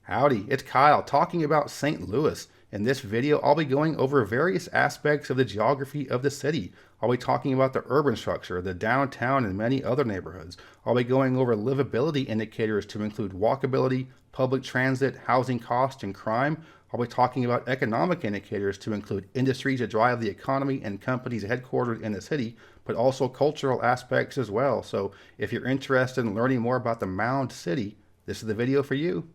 Howdy, it's Kyle talking about St. Louis. In this video, I'll be going over various aspects of the geography of the city. I'll be talking about the urban structure, the downtown, and many other neighborhoods. I'll be going over livability indicators to include walkability, public transit, housing costs, and crime. I'll be talking about economic indicators to include industries that drive the economy and companies headquartered in the city, but also cultural aspects as well. So if you're interested in learning more about the Mound City, this is the video for you.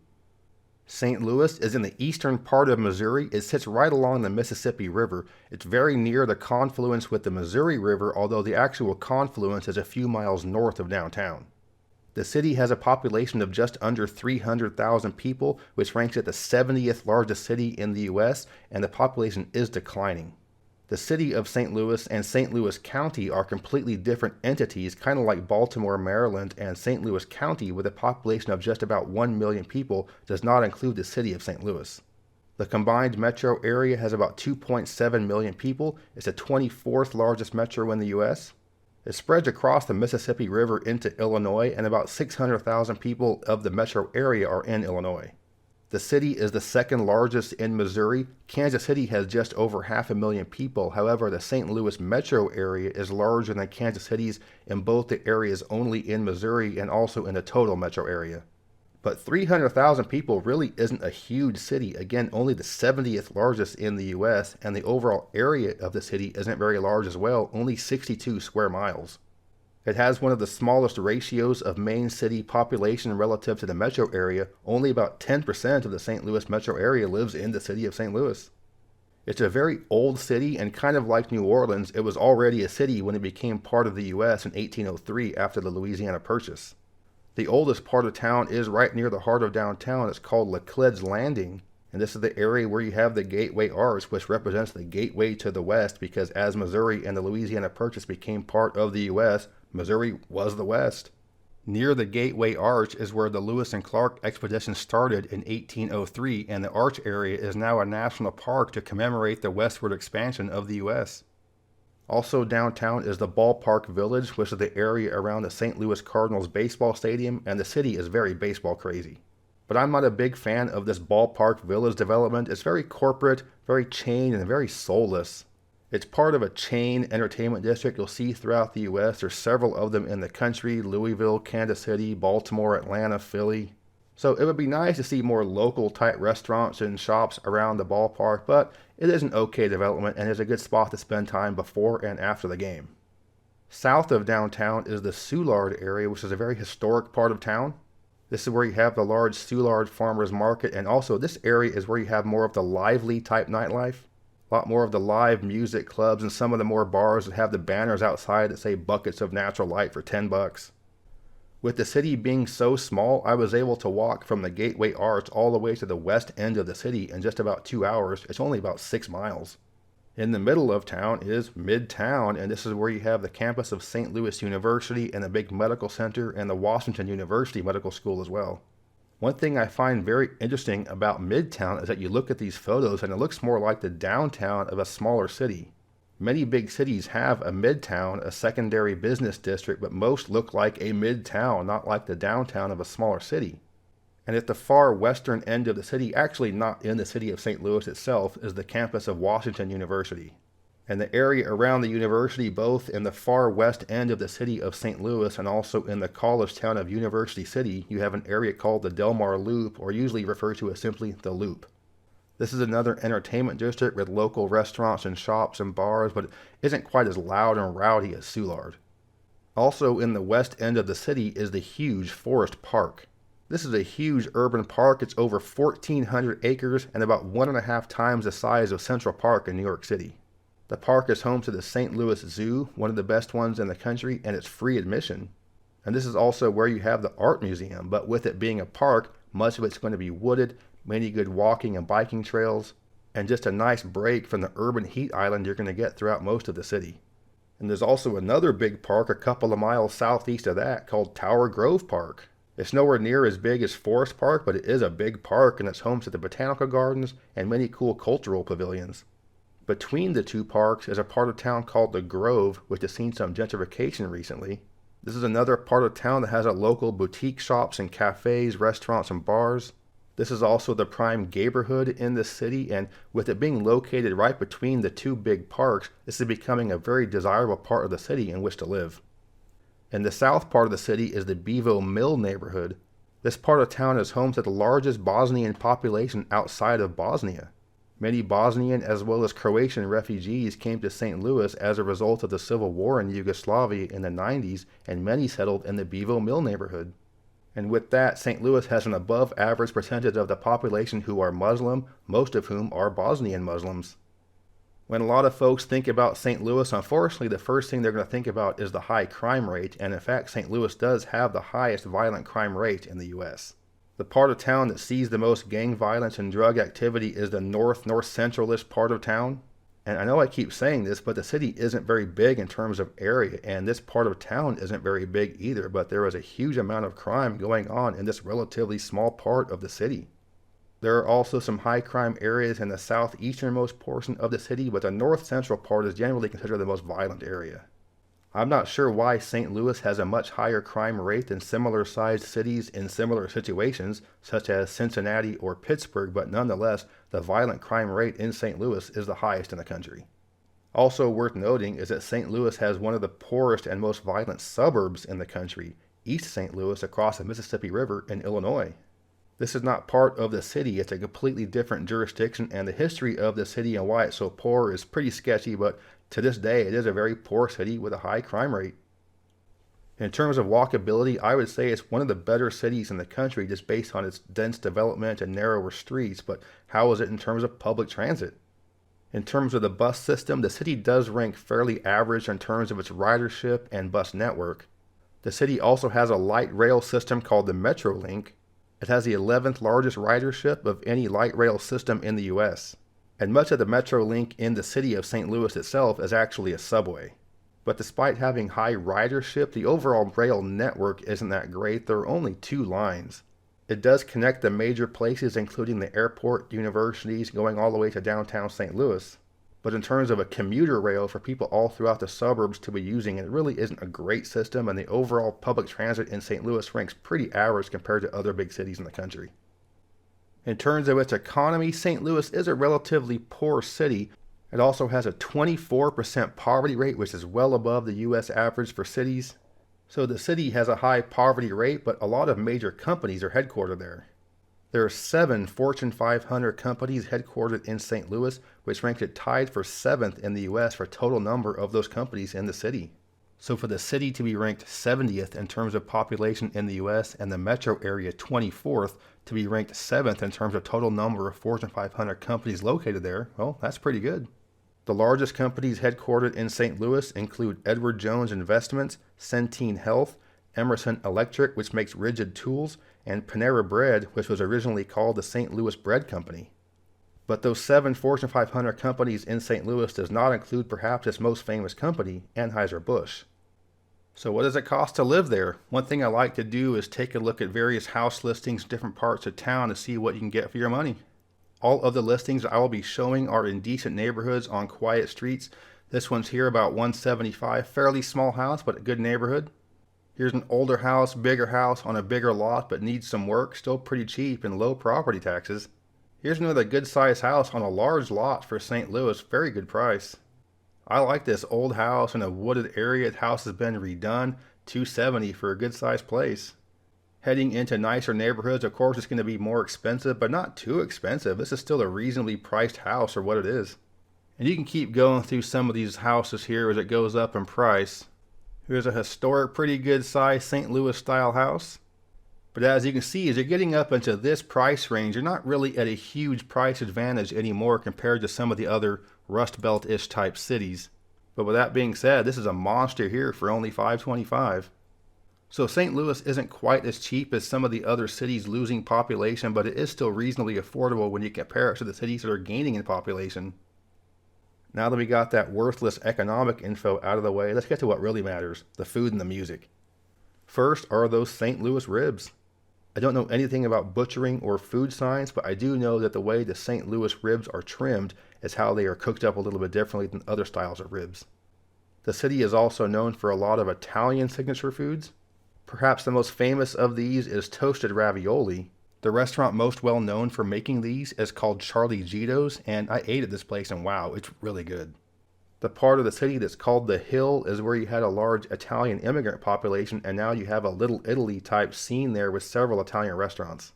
St. Louis is in the eastern part of Missouri. It sits right along the Mississippi River. It's very near the confluence with the Missouri River, although the actual confluence is a few miles north of downtown. The city has a population of just under 300,000 people, which ranks it the 70th largest city in the U.S., and the population is declining. The city of St. Louis and St. Louis County are completely different entities, kind of like Baltimore, Maryland, and St. Louis County, with a population of just about 1 million people, does not include the city of St. Louis. The combined metro area has about 2.7 million people. It's the 24th largest metro in the U.S. It spreads across the Mississippi River into Illinois, and about 600,000 people of the metro area are in Illinois. The city is the second largest in Missouri. Kansas City has just over 500,000 people. However, the St. Louis metro area is larger than Kansas City's in both the areas only in Missouri and also in the total metro area. But 300,000 people really isn't a huge city. Again, only the 70th largest in the U.S., and the overall area of the city isn't very large as well, only 62 square miles. It has one of the smallest ratios of main city population relative to the metro area. Only about 10% of the St. Louis metro area lives in the city of St. Louis. It's a very old city, and kind of like New Orleans, it was already a city when it became part of the U.S. in 1803 after the Louisiana Purchase. The oldest part of town is right near the heart of downtown. It's called Laclede's Landing, and this is the area where you have the Gateway Arch, which represents the gateway to the West, because as Missouri and the Louisiana Purchase became part of the U.S., Missouri was the West. Near the Gateway Arch is where the Lewis and Clark expedition started in 1803, and the arch area is now a national park to commemorate the westward expansion of the U.S. Also downtown is the Ballpark Village, which is the area around the St. Louis Cardinals baseball stadium, and the city is very baseball crazy. But I'm not a big fan of this Ballpark Village development. It's very corporate, very chained, and very soulless. It's part of a chain entertainment district you'll see throughout the U.S. There's several of them in the country: Louisville, Kansas City, Baltimore, Atlanta, Philly. So it would be nice to see more local type restaurants and shops around the ballpark, but it is an okay development and is a good spot to spend time before and after the game. South of downtown is the Soulard area, which is a very historic part of town. This is where you have the large Soulard Farmers Market, and also this area is where you have more of the lively type nightlife. A lot more of the live music clubs and some of the more bars that have the banners outside that say buckets of natural light for $10. With the city being so small, I was able to walk from the Gateway Arch all the way to the west end of the city in just about 2 hours. It's only about 6 miles. In the middle of town is Midtown, and this is where you have the campus of St. Louis University and the big medical center and the Washington University Medical School as well. One thing I find very interesting about Midtown is that you look at these photos and it looks more like the downtown of a smaller city. Many big cities have a midtown, a secondary business district, but most look like a midtown, not like the downtown of a smaller city. And at the far western end of the city, actually not in the city of St. Louis itself, is the campus of Washington University. And the area around the university, both in the far west end of the city of St. Louis and also in the college town of University City, you have an area called the Delmar Loop, or usually referred to as simply the Loop. This is another entertainment district with local restaurants and shops and bars, but it isn't quite as loud and rowdy as Soulard. Also in the west end of the city is the huge Forest Park. This is a huge urban park. It's over 1,400 acres and about 1.5 times the size of Central Park in New York City. The park is home to the St. Louis Zoo, one of the best ones in the country, and it's free admission. And this is also where you have the art museum, but with it being a park, much of it's going to be wooded, many good walking and biking trails, and just a nice break from the urban heat island you're going to get throughout most of the city. And there's also another big park a couple of miles southeast of that called Tower Grove Park. It's nowhere near as big as Forest Park, but it is a big park, and it's home to the botanical gardens and many cool cultural pavilions. Between the two parks is a part of town called the Grove, which has seen some gentrification recently. This is another part of town that has a local boutique shops and cafes, restaurants, and bars. This is also the prime neighborhood in the city, and with it being located right between the two big parks, this is becoming a very desirable part of the city in which to live. In the south part of the city is the Bevo Mill neighborhood. This part of town is home to the largest Bosnian population outside of Bosnia. Many Bosnian as well as Croatian refugees came to St. Louis as a result of the civil war in Yugoslavia in the 90s, and many settled in the Bevo Mill neighborhood. And with that, St. Louis has an above average percentage of the population who are Muslim, most of whom are Bosnian Muslims. When a lot of folks think about St. Louis, unfortunately, the first thing they're going to think about is the high crime rate, and in fact, St. Louis does have the highest violent crime rate in the U.S. The part of town that sees the most gang violence and drug activity is the north-centralist part of town. And I know I keep saying this, but the city isn't very big in terms of area, and this part of town isn't very big either, but there is a huge amount of crime going on in this relatively small part of the city. There are also some high crime areas in the southeasternmost portion of the city, but the north-central part is generally considered the most violent area. I'm not sure why St. Louis has a much higher crime rate than similar-sized cities in similar situations, such as Cincinnati or Pittsburgh, but nonetheless, the violent crime rate in St. Louis is the highest in the country. Also worth noting is that St. Louis has one of the poorest and most violent suburbs in the country, East St. Louis across the Mississippi River in Illinois. This is not part of the city, it's a completely different jurisdiction, and the history of the city and why it's so poor is pretty sketchy, but to this day it is a very poor city with a high crime rate. In terms of walkability, I would say it's one of the better cities in the country just based on its dense development and narrower streets, but how is it in terms of public transit? In terms of the bus system, the city does rank fairly average in terms of its ridership and bus network. The city also has a light rail system called the MetroLink. It has the 11th largest ridership of any light rail system in the U.S. And much of the MetroLink in the city of St. Louis itself is actually a subway. But despite having high ridership, the overall rail network isn't that great. There are only 2 lines. It does connect the major places including the airport, universities, going all the way to downtown St. Louis. But in terms of a commuter rail for people all throughout the suburbs to be using, it really isn't a great system, and the overall public transit in St. Louis ranks pretty average compared to other big cities in the country. In terms of its economy, St. Louis is a relatively poor city. It also has a 24% poverty rate, which is well above the U.S. average for cities. So the city has a high poverty rate, but a lot of major companies are headquartered there. There are 7 Fortune 500 companies headquartered in St. Louis, which ranks it tied for 7th in the U.S. for total number of those companies in the city. So for the city to be ranked 70th in terms of population in the U.S. and the metro area 24th to be ranked 7th in terms of total number of Fortune 500 companies located there, well, that's pretty good. The largest companies headquartered in St. Louis include Edward Jones Investments, Centene Health, Emerson Electric, which makes rigid tools, and Panera Bread, which was originally called the St. Louis Bread Company. But those 7 Fortune 500 companies in St. Louis does not include perhaps its most famous company, Anheuser-Busch. So what does it cost to live there? One thing I like to do is take a look at various house listings in different parts of town to see what you can get for your money. All of the listings I will be showing are in decent neighborhoods on quiet streets. This one's here about $175, fairly small house, but a good neighborhood. Here's an older house, bigger house on a bigger lot, but needs some work, still pretty cheap and low property taxes. Here's another good sized house on a large lot for St. Louis, very good price. I like this old house in a wooded area. The house has been redone, $270 for a good sized place. Heading into nicer neighborhoods, of course it's going to be more expensive, but not too expensive. This is still a reasonably priced house for what it is. And you can keep going through some of these houses here as it goes up in price. Here's a historic, pretty good sized St. Louis style house. But as you can see, as you're getting up into this price range, you're not really at a huge price advantage anymore compared to some of the other Rust Belt-ish type cities. But with that being said, this is a monster here for only $525. So St. Louis isn't quite as cheap as some of the other cities losing population, but it is still reasonably affordable when you compare it to the cities that are gaining in population. Now that we got that worthless economic info out of the way, let's get to what really matters, the food and the music. First are those St. Louis ribs. I don't know anything about butchering or food science, but I do know that the way the St. Louis ribs are trimmed is how they are cooked up a little bit differently than other styles of ribs. The city is also known for a lot of Italian signature foods. Perhaps the most famous of these is toasted ravioli. The restaurant most well known for making these is called Charlie Gito's, and I ate at this place and wow, it's really good. The part of the city that's called the Hill is where you had a large Italian immigrant population, and now you have a Little Italy type scene there with several Italian restaurants.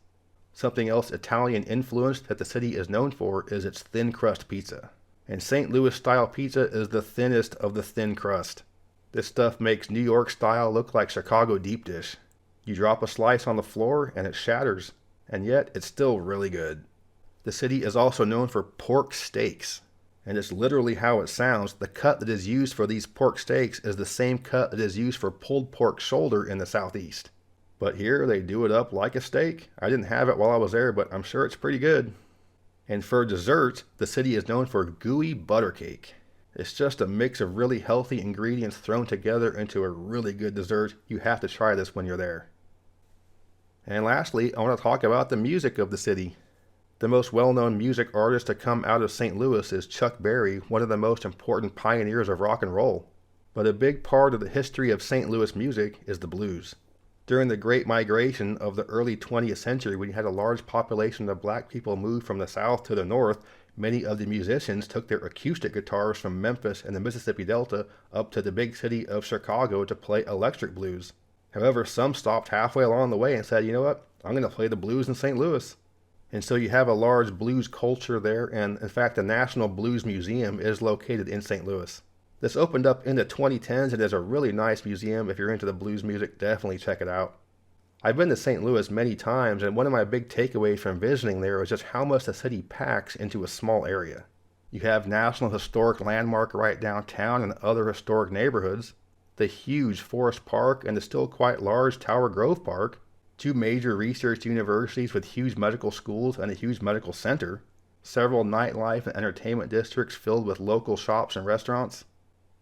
Something else Italian influenced that the city is known for is its thin crust pizza. And St. Louis style pizza is the thinnest of the thin crust. This stuff makes New York style look like Chicago deep dish. You drop a slice on the floor and it shatters, and yet it's still really good. The city is also known for pork steaks, and it's literally how it sounds. The cut that is used for these pork steaks is the same cut that is used for pulled pork shoulder in the southeast. But here they do it up like a steak. I didn't have it while I was there, but I'm sure it's pretty good. And for desserts, the city is known for gooey butter cake. It's just a mix of really healthy ingredients thrown together into a really good dessert. You have to try this when you're there. And lastly, I want to talk about the music of the city. The most well-known music artist to come out of St. Louis is Chuck Berry, one of the most important pioneers of rock and roll. But a big part of the history of St. Louis music is the blues. During the Great Migration of the early 20th century, when you had a large population of black people move from the south to the north, many of the musicians took their acoustic guitars from Memphis and the Mississippi Delta up to the big city of Chicago to play electric blues. However, some stopped halfway along the way and said, you know what, I'm going to play the blues in St. Louis. And so you have a large blues culture there, and in fact the National Blues Museum is located in St. Louis. This opened up in the 2010s and is a really nice museum. If you're into the blues music, definitely check it out. I've been to St. Louis many times, and one of my big takeaways from visiting there is just how much the city packs into a small area. You have National Historic Landmark right downtown and other historic neighborhoods, the huge Forest Park and the still quite large Tower Grove Park, two major research universities with huge medical schools and a huge medical center, several nightlife and entertainment districts filled with local shops and restaurants,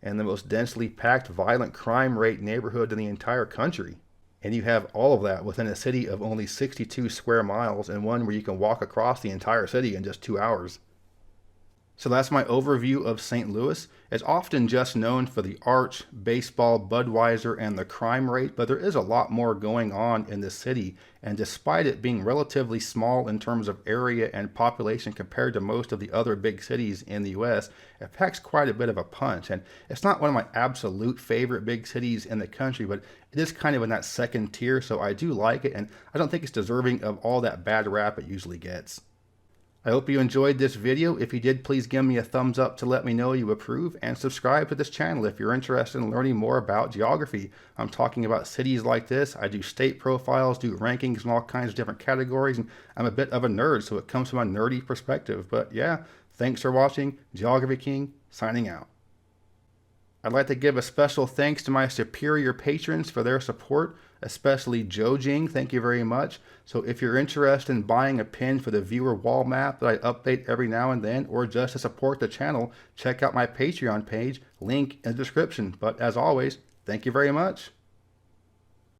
and the most densely packed violent crime rate neighborhood in the entire country. And you have all of that within a city of only 62 square miles, and one where you can walk across the entire city in just 2 hours. So that's my overview of St. Louis. It's often just known for the arch, baseball, Budweiser, and the crime rate, but there is a lot more going on in the city. And despite it being relatively small in terms of area and population compared to most of the other big cities in the US, it packs quite a bit of a punch. And it's not one of my absolute favorite big cities in the country, but it is kind of in that second tier, so I do like it, and I don't think it's deserving of all that bad rap it usually gets. I hope you enjoyed this video. If you did, please give me a thumbs up to let me know you approve, and subscribe to this channel if you're interested in learning more about geography. I'm talking about cities like this. I do state profiles, do rankings in all kinds of different categories, and I'm a bit of a nerd, so it comes from a nerdy perspective. But yeah, thanks for watching. Geography King, signing out. I'd like to give a special thanks to my superior patrons for their support, especially Joe Jing. Thank you very much. So if you're interested in buying a pin for the viewer wall map that I update every now and then, or just to support the channel, check out my Patreon page, link in the description. But as always, thank you very much.